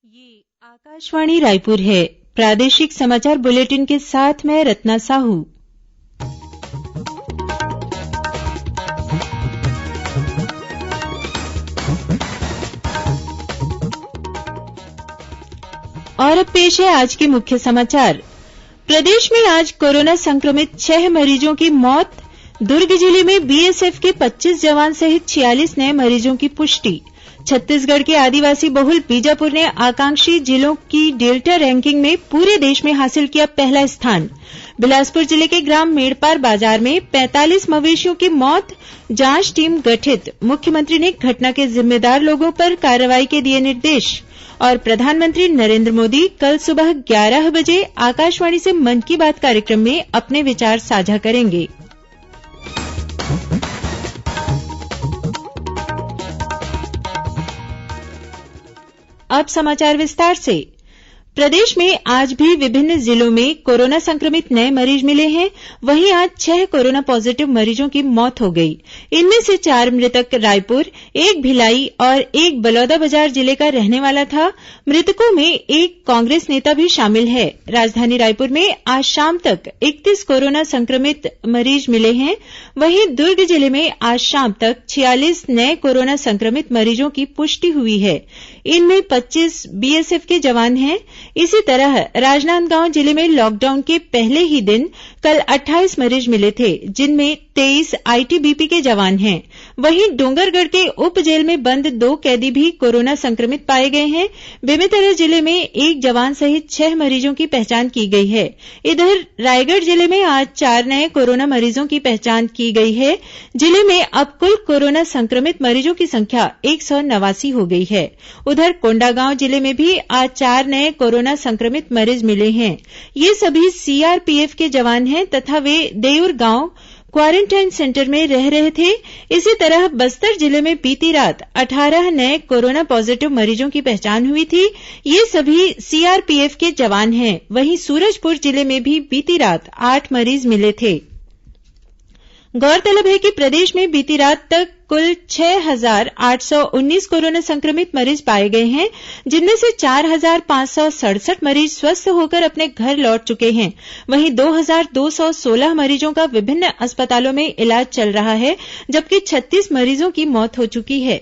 ये आकाशवाणी रायपुर है। प्रादेशिक समाचार बुलेटिन के साथ मैं रत्ना साहू। और अब पेश है आज के मुख्य समाचार। प्रदेश में आज कोरोना संक्रमित 6 मरीजों की मौत। दुर्ग जिले में बीएसएफ के 25 जवान सहित 46 नए मरीजों की पुष्टि। छत्तीसगढ़ के आदिवासी बहुल बीजापुर ने आकांक्षी जिलों की डेल्टा रैंकिंग में पूरे देश में हासिल किया पहला स्थान। बिलासपुर जिले के ग्राम मेड़पार बाजार में 45 मवेशियों की मौत। जांच टीम गठित। मुख्यमंत्री ने घटना के जिम्मेदार लोगों पर कार्रवाई के दिए निर्देश। और प्रधानमंत्री नरेंद्र मोदी कल सुबह 11 बजे आकाशवाणी से मन की बात कार्यक्रम में अपने विचार साझा करेंगे। अब समाचार विस्तार से। प्रदेश में आज भी विभिन्न जिलों में कोरोना संक्रमित नए मरीज मिले हैं। वहीं आज 6 कोरोना पॉजिटिव मरीजों की मौत हो गई। इनमें से 4 मृतक रायपुर, 1 भिलाई और 1 बलौदाबाजार जिले का रहने वाला था। मृतकों में एक कांग्रेस नेता भी शामिल है। राजधानी रायपुर में आज शाम तक 31 कोरोना संक्रमित मरीज मिले हैं। वहीं दुर्ग जिले में आज शाम तक 46 नए कोरोना संक्रमित मरीजों की पुष्टि हुई है। इनमें 25 बीएसएफ के जवान हैं। इसी तरह राजनांदगांव जिले में लॉकडाउन के पहले ही दिन कल 28 मरीज मिले थे, जिनमें 23 आईटीबीपी के जवान हैं। वहीं डोंगरगढ़ के उप जेल में बंद 2 कैदी भी कोरोना संक्रमित पाए गए हैं। बेमेतरा जिले में 1 जवान सहित 6 मरीजों की पहचान की गई है। इधर रायगढ़ जिले में आज 4 नए कोरोना मरीजों की पहचान की गई है। जिले में अब कुल कोरोना संक्रमित मरीजों की संख्या 189 हो गई है। उधर कोंडागांव जिले में भी आज 4 नए कोरोना संक्रमित मरीज मिले हैं। ये सभी सीआरपीएफ के जवान हैं तथा वे देउर गांव क्वारेंटाइन सेंटर में रह रहे थे। इसी तरह बस्तर जिले में बीती रात 18 नए कोरोना पॉजिटिव मरीजों की पहचान हुई थी। ये सभी सीआरपीएफ के जवान हैं। वहीं सूरजपुर जिले में भी बीती रात 8 मरीज मिले थे। गौरतलब है कि प्रदेश में बीती रात तक कुल 6,819 कोरोना संक्रमित मरीज पाए गए हैं, जिनमें से 4,567 मरीज स्वस्थ होकर अपने घर लौट चुके हैं। वहीं 2,216 मरीजों का विभिन्न अस्पतालों में इलाज चल रहा है, जबकि 36 मरीजों की मौत हो चुकी है।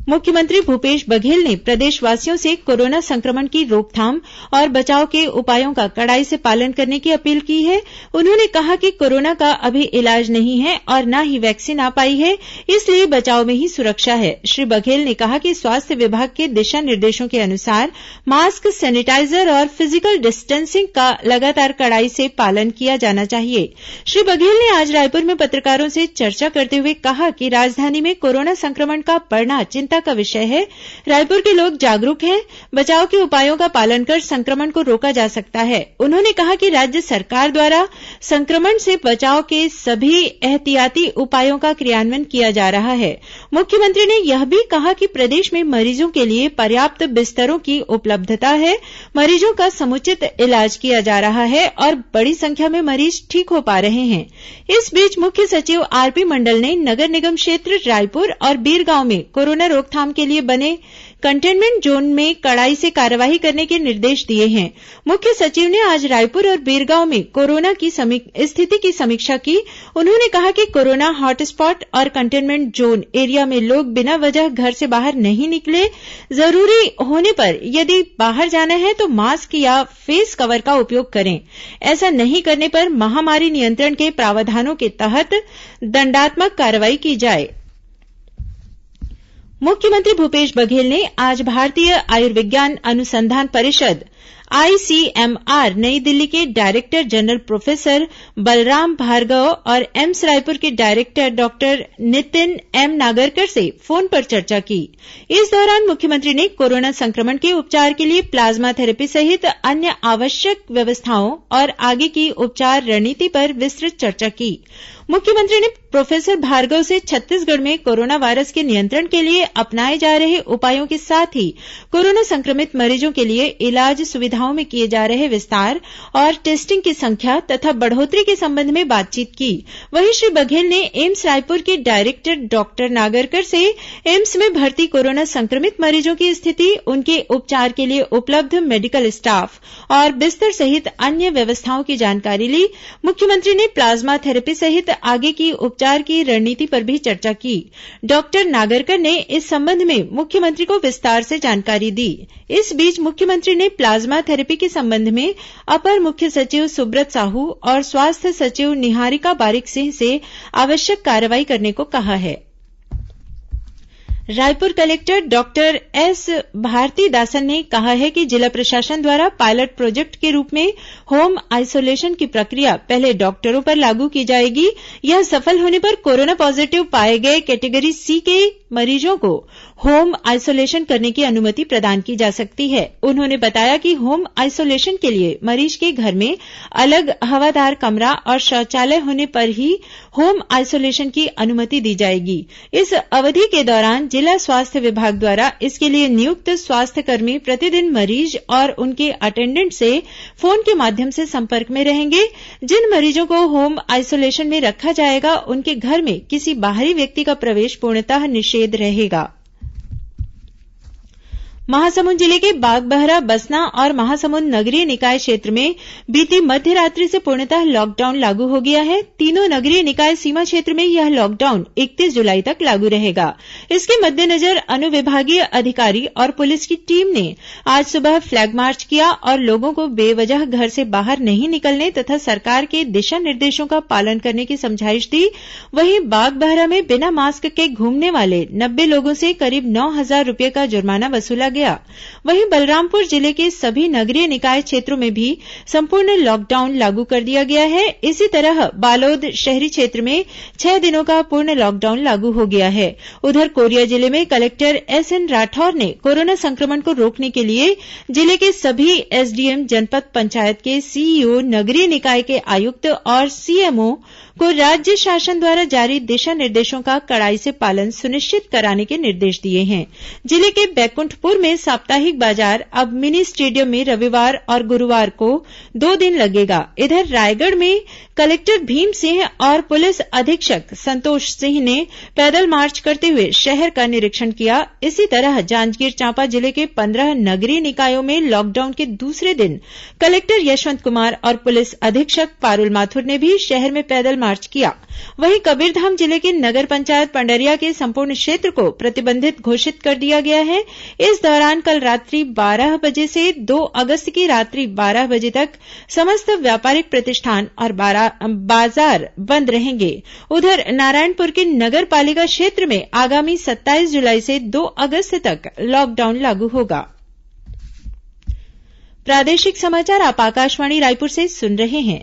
मुख्यमंत्री भूपेश बघेल ने प्रदेशवासियों से कोरोना संक्रमण की रोकथाम और बचाव के उपायों का कड़ाई से पालन करने की अपील की है। उन्होंने कहा कि कोरोना का अभी इलाज नहीं है और न ही वैक्सीन आ पाई है, इसलिए बचाव में ही सुरक्षा है। श्री बघेल ने कहा कि स्वास्थ्य विभाग के दिशा निर्देशों के अनुसार मास्क, सैनिटाइजर और फिजिकल डिस्टेंसिंग का लगातार कड़ाई से पालन किया जाना चाहिए। श्री बघेल ने आज रायपुर में पत्रकारों से चर्चा करते हुए कहा कि राजधानी में कोरोना संक्रमण का बढ़ना चिंता का विषय है। रायपुर के लोग जागरूक हैं। बचाव के उपायों का पालन कर संक्रमण को रोका जा सकता है। उन्होंने कहा कि राज्य सरकार द्वारा संक्रमण से बचाव के सभी एहतियाती उपायों का क्रियान्वयन किया जा रहा है। मुख्यमंत्री ने यह भी कहा कि प्रदेश में मरीजों के लिए पर्याप्त बिस्तरों की उपलब्धता है। मरीजों का समुचित इलाज किया जा रहा है और बड़ी संख्या में मरीज ठीक हो पा रहे हैं। इस बीच मुख्य सचिव आरपी मंडल ने नगर निगम क्षेत्र रायपुर और बीरगांव में कोरोना रोकथाम के लिए बने कंटेनमेंट जोन में कड़ाई से कार्रवाई करने के निर्देश दिए हैं। मुख्य सचिव ने आज रायपुर और बीरगांव में कोरोना की स्थिति की समीक्षा की। उन्होंने कहा कि कोरोना हॉटस्पॉट और कंटेनमेंट जोन एरिया में लोग बिना वजह घर से बाहर नहीं निकले। जरूरी होने पर यदि बाहर जाना है तो मास्क या फेस कवर का उपयोग करें। ऐसा नहीं करने पर महामारी नियंत्रण के प्रावधानों के तहत दंडात्मक कार्रवाई की जाए। मुख्यमंत्री भूपेश बघेल ने आज भारतीय आयुर्विज्ञान अनुसंधान परिषद आईसीएमआर नई दिल्ली के director general professor Balram Bhargava और एम्स रायपुर के director doctor Nitin M Nagarkar से फोन पर चर्चा की। इस दौरान मुख्यमंत्री ने कोरोना संक्रमण के उपचार के लिए प्लाज्मा थेरेपी सहित अन्य आवश्यक व्यवस्थाओं और आगे की उपचार रणनीति पर विस्तृत चर्चा की। मुख्यमंत्री ने प्रोफेसर भार्गव से छत्तीसगढ़ में कोरोना वायरस के नियंत्रण के लिए अपनाए जा रहे उपायों के साथ ही कोरोना संक्रमित मरीजों के लिए इलाज सुविधाओं सुविधाओं में किए जा रहे विस्तार और टेस्टिंग की संख्या तथा बढ़ोतरी के संबंध में बातचीत की। वहीं श्री बघेल ने एम्स रायपुर के डायरेक्टर डॉक्टर नागरकर से एम्स में भर्ती कोरोना संक्रमित मरीजों की स्थिति, उनके उपचार के लिए उपलब्ध मेडिकल स्टाफ और बिस्तर सहित अन्य व्यवस्थाओं की जानकारी ली। मुख्यमंत्री ने प्लाज्मा थेरेपी सहित आगे की उपचार की रणनीति पर भी चर्चा की। डॉक्टर नागरकर ने इस संबंध में मुख्यमंत्री को विस्तार से जानकारी दी। इस बीच मुख्यमंत्री ने प्लाज्मा थेरेपी के संबंध में अपर मुख्य सचिव सुब्रत साहू और स्वास्थ्य सचिव निहारिका बारिक सिंह से आवश्यक कार्रवाई करने को कहा है। Raipur collector doctor S Bharathidasan ने कहा है कि जिला प्रशासन द्वारा पायलट प्रोजेक्ट के रूप में होम आइसोलेशन की प्रक्रिया पहले डॉक्टरों पर लागू की जाएगी। यह सफल होने पर कोरोना पॉजिटिव पाए गए कैटेगरी सी के मरीजों को होम आइसोलेशन करने की अनुमति प्रदान की जा सकती है। उन्होंने बताया कि होम आइसोलेशन के लिए मरीज के घर में अलग हवादार कमरा और शौचालय होने पर ही होम आइसोलेशन की अनुमति दी जाएगी। इस अवधि के दौरान जिला स्वास्थ्य विभाग द्वारा इसके लिए नियुक्त स्वास्थ्यकर्मी प्रतिदिन मरीज और उनके अटेंडेंट से फोन के माध्यम से संपर्क में रहेंगे। जिन मरीजों को होम आइसोलेशन में रखा जाएगा उनके घर में किसी बाहरी व्यक्ति का प्रवेश पूर्णतः निषेध रहेगा। महासमुंद जिले के बागबहरा, बसना और महासमुंद नगरीय निकाय क्षेत्र में बीती मध्य रात्रि से पूर्णतः लॉकडाउन लागू हो गया है। तीनों नगरीय निकाय सीमा क्षेत्र में यह लॉकडाउन 31 जुलाई तक लागू रहेगा। इसके मद्देनजर अनुविभागीय अधिकारी और पुलिस की टीम ने आज सुबह फ्लैग मार्च किया और लोगों को बेवजह घर से बाहर नहीं निकलने तथा सरकार के दिशा निर्देशों का पालन करने की समझाइश दी। वहीं बागबहरा में बिना मास्क के घूमने वाले 90 लोगों से करीब 9,000 रूपये का जुर्माना वसूला गया। वहीं बलरामपुर जिले के सभी नगरीय निकाय क्षेत्रों में भी संपूर्ण लॉकडाउन लागू कर दिया गया है। इसी तरह बालोद शहरी क्षेत्र में 6 दिनों का पूर्ण लॉकडाउन लागू हो गया है। उधर कोरिया जिले में कलेक्टर एसएन राठौर ने कोरोना संक्रमण को रोकने के लिए जिले के सभी एसडीएम, जनपद पंचायत के सीईओ, नगरीय निकाय के आयुक्त और सीएमओ को राज्य शासन द्वारा जारी दिशा निर्देशों का कड़ाई से पालन सुनिश्चित कराने के निर्देश दिए हैं। जिले के बैकुंठपुर में साप्ताहिक बाजार अब मिनी स्टेडियम में रविवार और गुरुवार को 2 दिन लगेगा। इधर रायगढ़ में कलेक्टर भीम सिंह और पुलिस अधीक्षक संतोष सिंह ने पैदल मार्च करते हुए शहर का निरीक्षण किया। इसी तरह जांजगीर चांपा जिले के 15 नगरीय निकायों में लॉकडाउन के दूसरे दिन कलेक्टर यशवंत कुमार और पुलिस अधीक्षक पारुल माथुर ने भी शहर में पैदल मार्च किया। वहीं कबीरधाम जिले के नगर पंचायत पंडरिया के संपूर्ण क्षेत्र को प्रतिबंधित घोषित कर दिया गया है। इस दौरान कल रात्रि 12 बजे से 2 अगस्त की रात्रि 12 बजे तक समस्त व्यापारिक प्रतिष्ठान और बाजार बंद रहेंगे। उधर नारायणपुर के नगर पालिका क्षेत्र में आगामी 27 जुलाई से 2 अगस्त तक लॉकडाउन लागू होगा। प्रादेशिक समाचार आप आकाशवाणी रायपुर से सुन रहे हैं।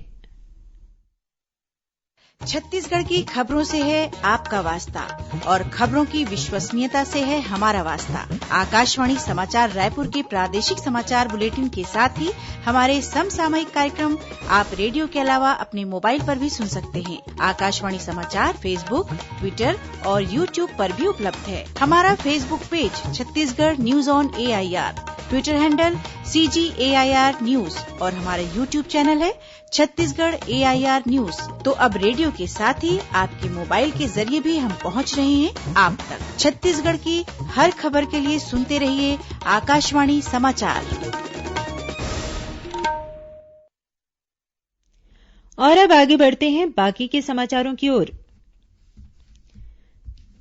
छत्तीसगढ़ की खबरों से है आपका वास्ता और खबरों की विश्वसनीयता से है हमारा वास्ता। आकाशवाणी समाचार रायपुर के प्रादेशिक समाचार बुलेटिन के साथ ही हमारे समसामयिक कार्यक्रम आप रेडियो के अलावा अपने मोबाइल पर भी सुन सकते हैं। आकाशवाणी समाचार फेसबुक, ट्विटर और यूट्यूब पर भी उपलब्ध है। हमारा Facebook page Chhattisgarh news on AIR, Twitter handle CGAIR news और हमारा यूट्यूब चैनल है छत्तीसगढ़ AIR न्यूज। तो अब रेडियो के साथ ही आपके मोबाइल के जरिए भी हम पहुंच रहे हैं आप तक। छत्तीसगढ़ की हर खबर के लिए सुनते रहिए आकाशवाणी समाचार। और अब आगे बढ़ते हैं बाकी के समाचारों की ओर।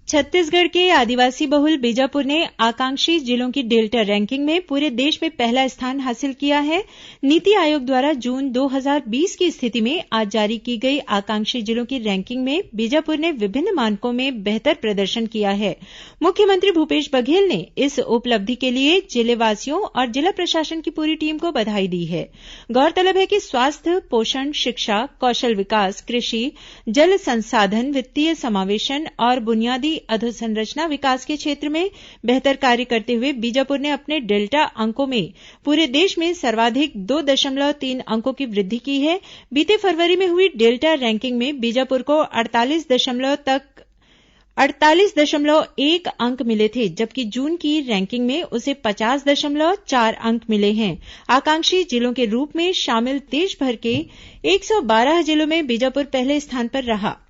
छत्तीसगढ़ के आदिवासी बहुल बीजापुर ने आकांक्षी जिलों की डेल्टा रैंकिंग में पूरे देश में पहला स्थान हासिल किया है। नीति आयोग द्वारा जून 2020 की स्थिति में आज जारी की गई आकांक्षी जिलों की रैंकिंग में बीजापुर ने विभिन्न मानकों में बेहतर प्रदर्शन किया है। मुख्यमंत्री भूपेश बघेल ने इस उपलब्धि के लिए जिलेवासियों और जिला प्रशासन की पूरी टीम को बधाई दी है। गौरतलब है कि स्वास्थ्य, पोषण, शिक्षा, कौशल विकास, कृषि, जल संसाधन, वित्तीय समावेशन और बुनियादी अधोसंरचना विकास के क्षेत्र में बेहतर कार्य करते हुए बीजापुर ने अपने डेल्टा अंकों में पूरे देश में सर्वाधिक 2.3 अंकों की वृद्धि की है। बीते फरवरी में हुई डेल्टा रैंकिंग में बीजापुर को 48 दशमलव तक 48.1 अंक मिले थे, जबकि जून की रैंकिंग में उसे 50.4 अंक मिले हैं। आकांक्षी जिलों के रूप में शामिल देशभर के 112 जिलों में बीजापुर पहले स्थान पर रहा।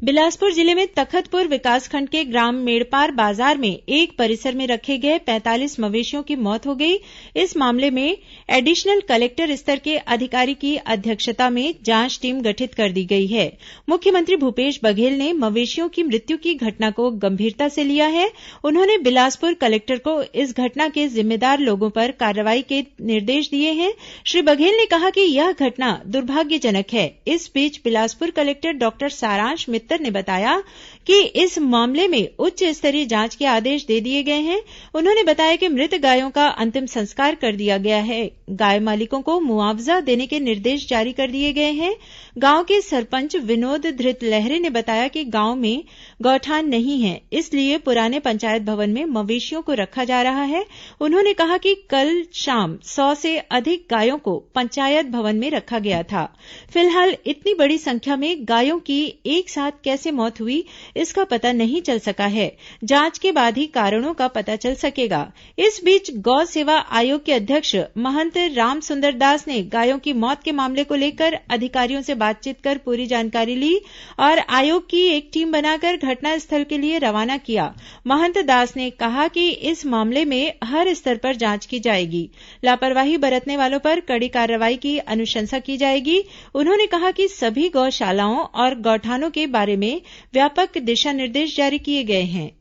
बिलासपुर जिले में तखतपुर विकासखंड के ग्राम मेड़पार बाजार में एक परिसर में रखे गए 45 मवेशियों की मौत हो गई। इस मामले में एडिशनल कलेक्टर स्तर के अधिकारी की अध्यक्षता में जांच टीम गठित कर दी गई है। मुख्यमंत्री भूपेश बघेल ने मवेशियों की मृत्यु की घटना को गंभीरता से लिया है। उन्होंने बिलासपुर कलेक्टर को इस घटना के जिम्मेदार लोगों पर कार्रवाई के निर्देश दिए हैं। श्री बघेल ने कहा कि यह घटना दुर्भाग्यजनक है। इस बीच बिलासपुर कलेक्टर डॉक्टर सारांश मित्तर ने बताया कि इस मामले में उच्च स्तरीय जांच के आदेश दे दिए गए हैं। उन्होंने बताया कि मृत गायों का अंतिम संस्कार कर दिया गया है। गाय मालिकों को मुआवजा देने के निर्देश जारी कर दिए गए हैं। गांव के सरपंच विनोद धृत लहरे ने बताया कि गांव में गौठान नहीं है, इसलिए पुराने पंचायत भवन में मवेशियों को रखा जा रहा है। उन्होंने कहा कि कल शाम 100 से अधिक गायों को पंचायत भवन में रखा गया था। फिलहाल इतनी बड़ी संख्या में गायों की एक साथ कैसे मौत हुई, इसका पता नहीं चल सका है। जांच के बाद ही कारणों का पता चल सकेगा। इस बीच गौ सेवा आयोग के अध्यक्ष महंत राम सुंदर दास ने गायों की मौत के मामले को लेकर अधिकारियों से बातचीत कर पूरी जानकारी ली और आयोग की एक टीम बनाकर घटनास्थल के लिए रवाना किया। महंत दास ने कहा कि इस मामले में हर स्तर पर जांच की जाएगी। लापरवाही बरतने वालों पर कड़ी कार्रवाई की अनुशंसा की जाएगी। उन्होंने कहा कि सभी गौशालाओं और गौठानों के बारे में व्यापक दिशा निर्देश जारी किए गए हैं।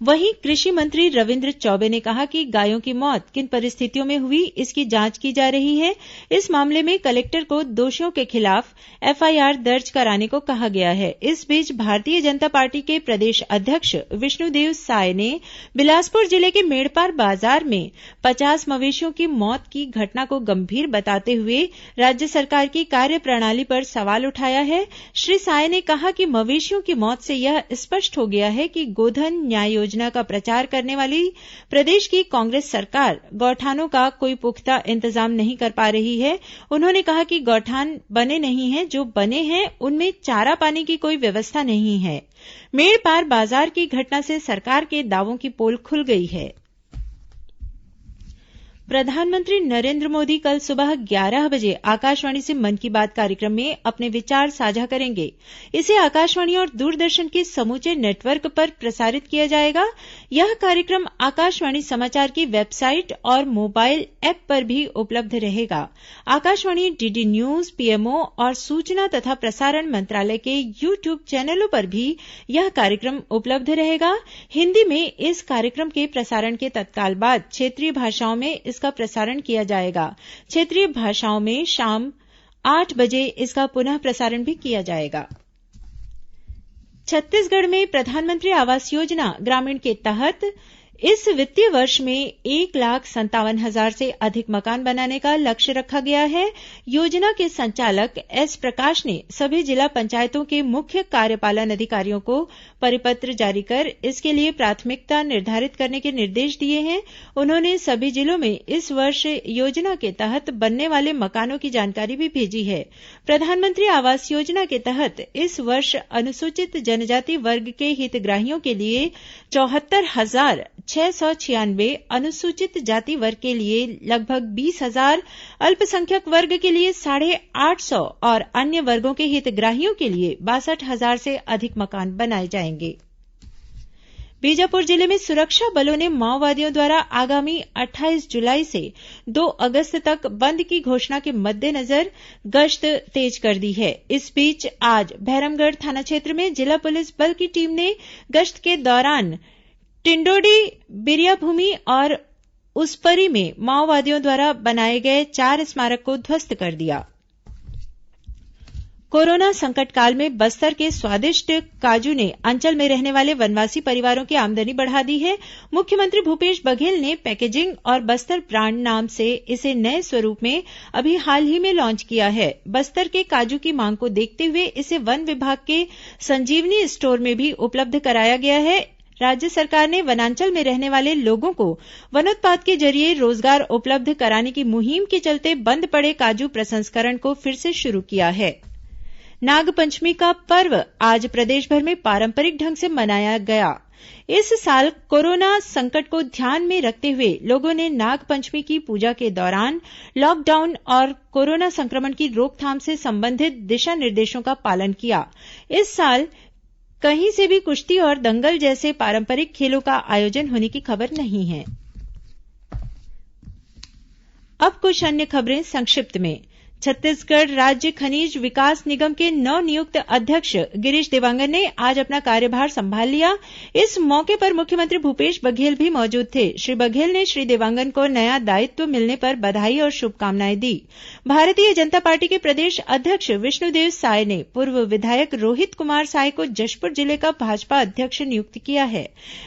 वहीं कृषि मंत्री रविन्द्र चौबे ने कहा कि गायों की मौत किन परिस्थितियों में हुई, इसकी जांच की जा रही है। इस मामले में कलेक्टर को दोषियों के खिलाफ एफआईआर दर्ज कराने को कहा गया है। इस बीच भारतीय जनता पार्टी के प्रदेश अध्यक्ष विष्णुदेव साय ने बिलासपुर जिले के मेड़पार बाजार में 50 मवेशियों की मौत की घटना को गंभीर बताते हुए राज्य सरकार की कार्यप्रणाली पर सवाल उठाया है। श्री साय ने कहा कि मवेशियों की मौत से यह स्पष्ट हो गया है कि गोधन न्याय योजना का प्रचार करने वाली प्रदेश की कांग्रेस सरकार गौठानों का कोई पुख्ता इंतजाम नहीं कर पा रही है। उन्होंने कहा कि गौठान बने नहीं हैं, जो बने हैं उनमें चारा पानी की कोई व्यवस्था नहीं है। मेड़पार बाजार की घटना से सरकार के दावों की पोल खुल गई है। प्रधानमंत्री नरेन्द्र मोदी कल सुबह 11 बजे आकाशवाणी से मन की बात कार्यक्रम में अपने विचार साझा करेंगे। इसे आकाशवाणी और दूरदर्शन के समूचे नेटवर्क पर प्रसारित किया जाएगा। यह कार्यक्रम आकाशवाणी समाचार की वेबसाइट और मोबाइल ऐप पर भी उपलब्ध रहेगा। आकाशवाणी, डीडी न्यूज, पीएमओ और सूचना तथा प्रसारण मंत्रालय के यूट्यूब चैनलों पर भी यह कार्यक्रम उपलब्ध रहेगा। हिन्दी में इस कार्यक्रम के प्रसारण के तत्काल बाद क्षेत्रीय भाषाओं में इसका प्रसारण किया जाएगा। क्षेत्रीय भाषाओं में शाम 8 बजे इसका पुनः प्रसारण भी किया जाएगा। छत्तीसगढ़ में प्रधानमंत्री आवास योजना ग्रामीण के तहत इस वित्तीय वर्ष में 1,57,000 से अधिक मकान बनाने का लक्ष्य रखा गया है। योजना के संचालक एस प्रकाश ने सभी जिला पंचायतों के मुख्य कार्यपालन अधिकारियों को परिपत्र जारी कर इसके लिए प्राथमिकता निर्धारित करने के निर्देश दिए हैं। उन्होंने सभी जिलों में इस वर्ष योजना के तहत बनने वाले मकानों की जानकारी भी भेजी है। प्रधानमंत्री आवास योजना के तहत इस वर्ष अनुसूचित जनजाति वर्ग के हितग्राहियों के लिए 74,696, अनुसूचित जाति वर्ग के लिए लगभग 20,000, अल्पसंख्यक वर्ग के लिए 850 और अन्य वर्गों के हितग्राहियों के लिए 62,000 से अधिक मकान बनाए जाएंगे। बीजापुर जिले में सुरक्षा बलों ने माओवादियों द्वारा आगामी 28 जुलाई से 2 अगस्त तक बंद की घोषणा के मद्देनजर गश्त तेज कर दी है। इस बीच आज भैरमगढ़ थाना क्षेत्र में जिला पुलिस बल की टीम ने गश्त के दौरान टिंडोडी, बिरियाभूमि और उसपरी में माओवादियों द्वारा बनाए गए 4 स्मारक को ध्वस्त कर दिया। कोरोना संकट काल में बस्तर के स्वादिष्ट काजू ने अंचल में रहने वाले वनवासी परिवारों की आमदनी बढ़ा दी है। मुख्यमंत्री भूपेश बघेल ने पैकेजिंग और बस्तर ब्रांड नाम से इसे नए स्वरूप में अभी हाल ही में लॉन्च किया है। बस्तर के काजू की मांग को देखते हुए इसे वन विभाग के संजीवनी स्टोर में भी उपलब्ध कराया गया है। राज्य सरकार ने वनांचल में रहने वाले लोगों को वनोत्पाद के जरिए रोजगार उपलब्ध कराने की मुहिम के चलते बंद पड़े काजू प्रसंस्करण को फिर से शुरू किया है। नागपंचमी का पर्व आज प्रदेश भर में पारंपरिक ढंग से मनाया गया। इस साल कोरोना संकट को ध्यान में रखते हुए लोगों ने नागपंचमी की पूजा के दौरान लॉकडाउन और कोरोना संक्रमण की रोकथाम से संबंधित दिशा निर्देशों का पालन किया। इस साल कहीं से भी कुश्ती और दंगल जैसे पारंपरिक खेलों का आयोजन होने की खबर नहीं है। अब कुछ अन्य खबरें संक्षिप्त में। छत्तीसगढ़ राज्य खनिज विकास निगम के नवनियुक्त अध्यक्ष गिरीश देवांगन ने आज अपना कार्यभार संभाल लिया। इस मौके पर मुख्यमंत्री भूपेश बघेल भी मौजूद थे। श्री बघेल ने श्री देवांगन को नया दायित्व मिलने पर बधाई और शुभकामनाएं दी। भारतीय जनता पार्टी के प्रदेश अध्यक्ष विष्णुदेव साय ने पूर्व विधायक रोहित कुमार साय को जशपुर जिले का भाजपा अध्यक्ष नियुक्त किया है।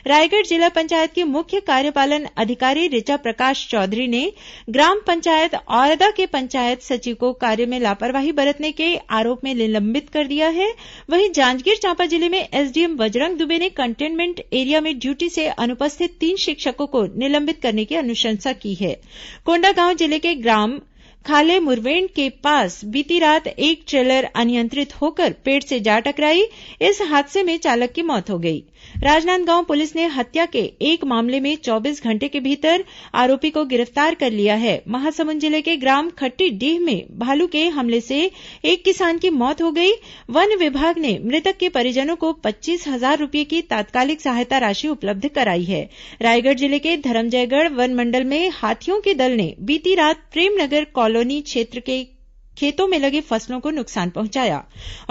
रायगढ़ जिला पंचायत की मुख्य कार्यपालन अधिकारी ऋचा प्रकाश चौधरी ने ग्राम पंचायत औरदा के पंचायत सचिव को कार्य में लापरवाही बरतने के आरोप में निलंबित कर दिया है। वहीं जांजगीर चांपा जिले में एसडीएम बजरंग दुबे ने कंटेनमेंट एरिया में ड्यूटी से अनुपस्थित 3 शिक्षकों को निलंबित करने की अनुशंसा की है। कोंडागांव जिले के ग्राम खाले मुरवेंड के पास बीती रात एक ट्रेलर अनियंत्रित होकर पेड़ से जा टकराई। इस हादसे में चालक की मौत हो गई। राजनांदगांव पुलिस ने हत्या के एक मामले में 24 घंटे के भीतर आरोपी को गिरफ्तार कर लिया है। महासमुंद जिले के ग्राम खट्टीडीह में भालू के हमले से एक किसान की मौत हो गई। वन विभाग ने मृतक के परिजनों को 25,000 रूपये की तात्कालिक सहायता राशि उपलब्ध कराई है। रायगढ़ जिले के धरमजयगढ़ वन मंडल में हाथियों के दल ने बीती रात प्रेमनगर कॉलोनी क्षेत्र के खेतों में लगे फसलों को नुकसान पहुंचाया।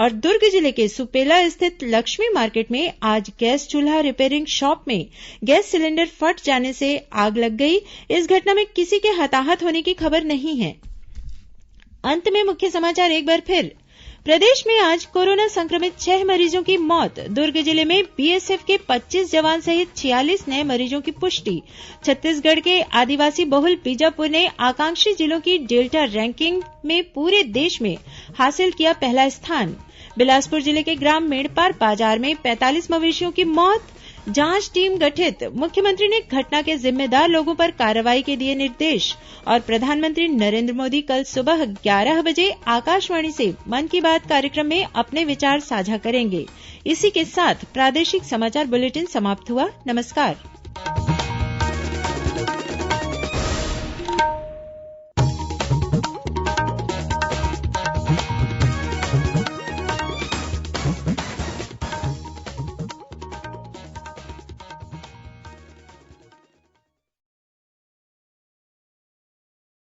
और दुर्ग जिले के सुपेला स्थित लक्ष्मी मार्केट में आज गैस चूल्हा रिपेयरिंग शॉप में गैस सिलेंडर फट जाने से आग लग गई। इस घटना में किसी के हताहत होने की खबर नहीं है। अंत में मुख्य समाचार एक बार फिर। प्रदेश में आज कोरोना संक्रमित 6 मरीजों की मौत। दुर्ग जिले में बीएसएफ के 25 जवान सहित 46 नए मरीजों की पुष्टि। छत्तीसगढ़ के आदिवासी बहुल बीजापुर ने आकांक्षी जिलों की डेल्टा रैंकिंग में पूरे देश में हासिल किया पहला स्थान। बिलासपुर जिले के ग्राम मेड़पार बाजार में 45 मवेशियों की मौत। जांच टीम गठित। मुख्यमंत्री ने घटना के जिम्मेदार लोगों पर कार्रवाई के दिए निर्देश। और प्रधानमंत्री नरेंद्र मोदी कल सुबह 11 बजे आकाशवाणी से मन की बात कार्यक्रम में अपने विचार साझा करेंगे। इसी के साथ प्रादेशिक समाचार बुलेटिन समाप्त हुआ। नमस्कार।